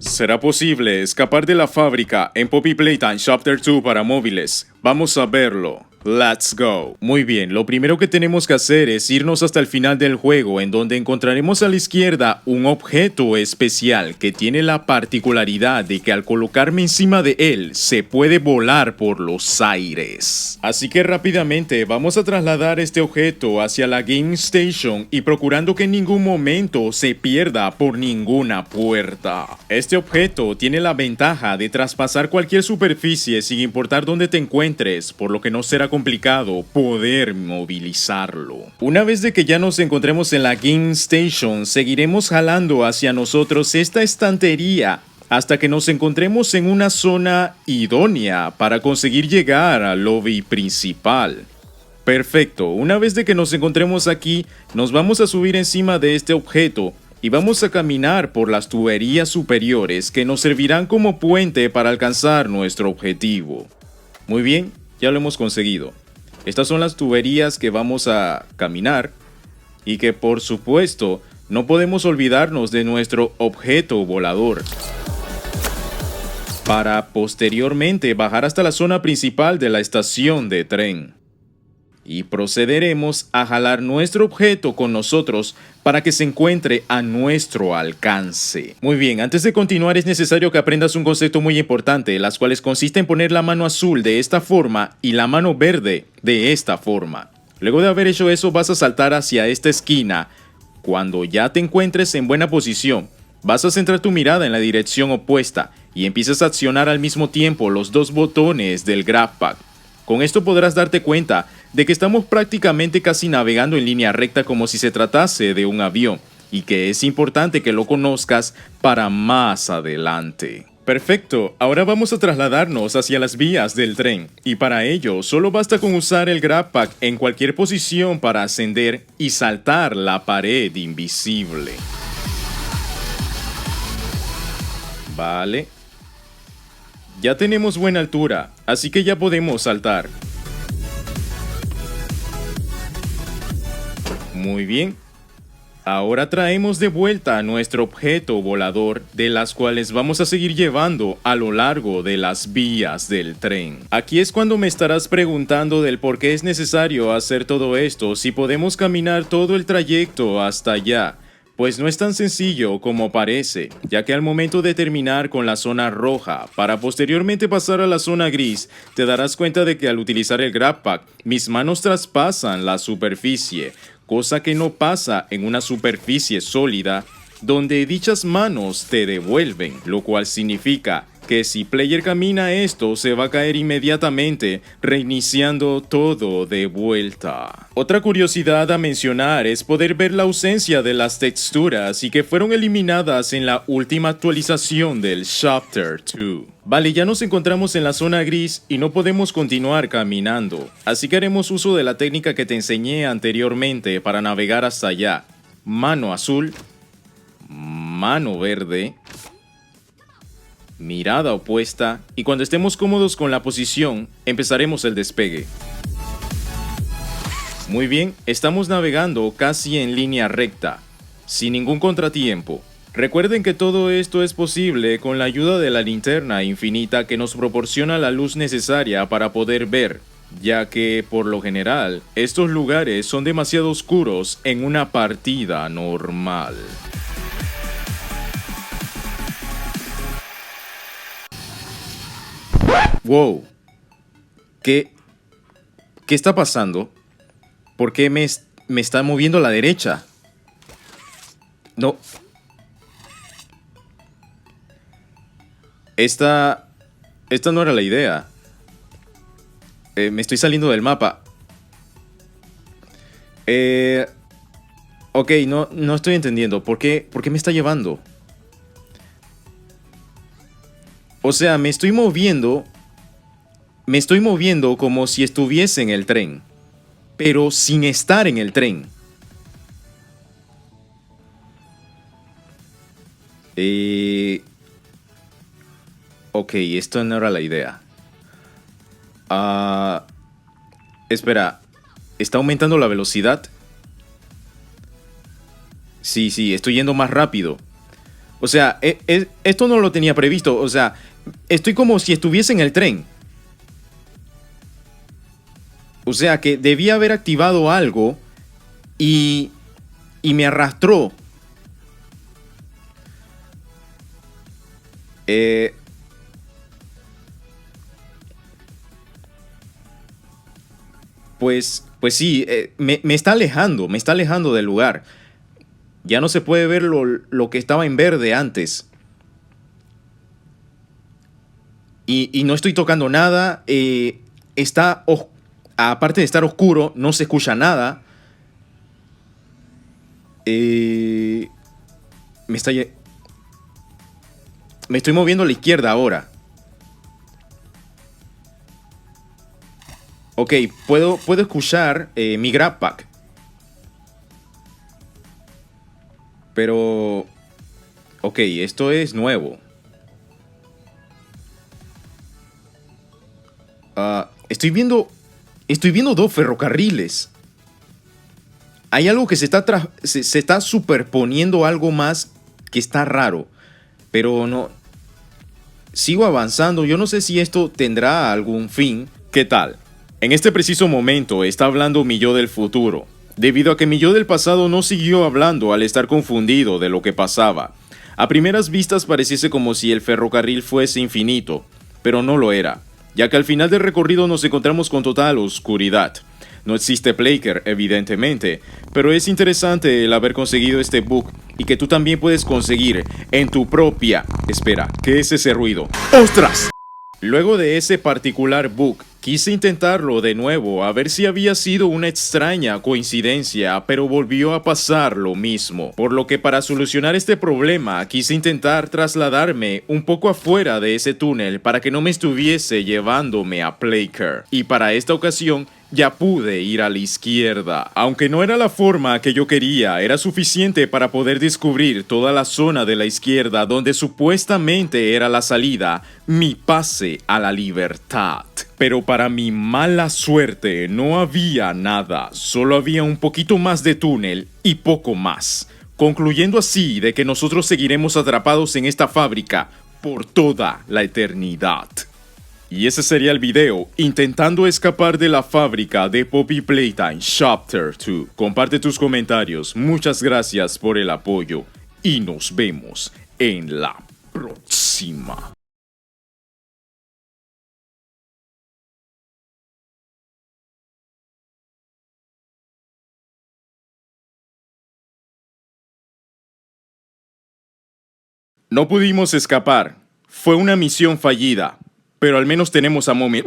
¿Será posible escapar de la fábrica en Poppy Playtime Chapter 2 para móviles? Vamos a verlo. Let's go. Muy bien, lo primero que tenemos que hacer es irnos hasta el final del juego, en donde encontraremos a la izquierda un objeto especial que tiene la particularidad de que al colocarme encima de él se puede volar por los aires. Así que rápidamente vamos a trasladar este objeto hacia la Game Station y procurando que en ningún momento se pierda por ninguna puerta. Este objeto tiene la ventaja de traspasar cualquier superficie sin importar dónde te encuentres, por lo que no será complicado poder movilizarlo. Una vez de que ya nos encontremos en la Game Station, seguiremos jalando hacia nosotros esta estantería hasta que nos encontremos en una zona idónea para conseguir llegar al lobby principal. Perfecto, una vez de que nos encontremos aquí, nos vamos a subir encima de este objeto y vamos a caminar por las tuberías superiores que nos servirán como puente para alcanzar nuestro objetivo. Muy bien, ya lo hemos conseguido. Estas son las tuberías que vamos a caminar y que por supuesto no podemos olvidarnos de nuestro objeto volador para posteriormente bajar hasta la zona principal de la estación de tren. Y procederemos a jalar nuestro objeto con nosotros para que se encuentre a nuestro alcance. Muy bien, antes de continuar es necesario que aprendas un concepto muy importante, las cuales consiste en poner la mano azul de esta forma y la mano verde de esta forma. Luego de haber hecho eso vas a saltar hacia esta esquina. Cuando ya te encuentres en buena posición, vas a centrar tu mirada en la dirección opuesta y empiezas a accionar al mismo tiempo los dos botones del GrabPack. Con esto podrás darte cuenta de que estamos prácticamente casi navegando en línea recta como si se tratase de un avión, y que es importante que lo conozcas para más adelante. Perfecto, ahora vamos a trasladarnos hacia las vías del tren, y para ello solo basta con usar el GrabPack en cualquier posición para ascender y saltar la pared invisible. Vale. Ya tenemos buena altura, así que ya podemos saltar. Muy bien. Ahora traemos de vuelta a nuestro objeto volador, de las cuales vamos a seguir llevando a lo largo de las vías del tren. Aquí es cuando me estarás preguntando del por qué es necesario hacer todo esto si podemos caminar todo el trayecto hasta allá. Pues no es tan sencillo como parece, ya que al momento de terminar con la zona roja, para posteriormente pasar a la zona gris, te darás cuenta de que al utilizar el GrabPack, mis manos traspasan la superficie, cosa que no pasa en una superficie sólida, donde dichas manos te devuelven, lo cual significa que si player camina esto se va a caer inmediatamente, reiniciando todo de vuelta. Otra curiosidad a mencionar es poder ver la ausencia de las texturas y que fueron eliminadas en la última actualización del Chapter 2. Vale, ya nos encontramos en la zona gris y no podemos continuar caminando, así que haremos uso de la técnica que te enseñé anteriormente para navegar hasta allá. Mano azul, mano verde, mirada opuesta, y cuando estemos cómodos con la posición, empezaremos el despegue. Muy bien, estamos navegando casi en línea recta, sin ningún contratiempo. Recuerden que todo esto es posible con la ayuda de la linterna infinita que nos proporciona la luz necesaria para poder ver, ya que, por lo general, estos lugares son demasiado oscuros en una partida normal. Wow, ¿qué está pasando? ¿Por qué me está moviendo a la derecha? No. Esta no era la idea. Me estoy saliendo del mapa. Ok, no estoy entendiendo. ¿Por qué me está llevando? O sea, me estoy moviendo como si estuviese en el tren, pero sin estar en el tren. Ok, esto no era la idea. Espera, ¿está aumentando la velocidad? Sí, estoy yendo más rápido. O sea, esto no lo tenía previsto. O sea, estoy como si estuviese en el tren. O sea, que debía haber activado algo y me arrastró. Pues sí, me está alejando del lugar. Ya no se puede ver lo que estaba en verde antes. Y no estoy tocando nada. Aparte de estar oscuro, no se escucha nada. Me estoy moviendo a la izquierda ahora. Ok, puedo escuchar mi grab pack. Pero... Ok, esto es nuevo. Estoy viendo dos ferrocarriles. Hay algo que se está superponiendo algo más que está raro. Pero no... Sigo avanzando. Yo no sé si esto tendrá algún fin. ¿Qué tal? En este preciso momento está hablando mi yo del futuro, debido a que mi yo del pasado no siguió hablando al estar confundido de lo que pasaba. A primeras vistas pareciese como si el ferrocarril fuese infinito, pero no lo era, ya que al final del recorrido nos encontramos con total oscuridad. No existe Playker, evidentemente, pero es interesante el haber conseguido este bug y que tú también puedes conseguir en tu propia... Espera, ¿qué es ese ruido? ¡Ostras! Luego de ese particular bug, quise intentarlo de nuevo a ver si había sido una extraña coincidencia, pero volvió a pasar lo mismo. Por lo que para solucionar este problema, quise intentar trasladarme un poco afuera de ese túnel para que no me estuviese llevándome a Playker. Y para esta ocasión, ya pude ir a la izquierda. Aunque no era la forma que yo quería, era suficiente para poder descubrir toda la zona de la izquierda donde supuestamente era la salida, mi pase a la libertad. Pero para mi mala suerte no había nada, solo había un poquito más de túnel y poco más. Concluyendo así de que nosotros seguiremos atrapados en esta fábrica por toda la eternidad. Y ese sería el video, intentando escapar de la fábrica de Poppy Playtime Chapter 2. Comparte tus comentarios, muchas gracias por el apoyo y nos vemos en la próxima. No pudimos escapar, fue una misión fallida, pero al menos tenemos a Mommy.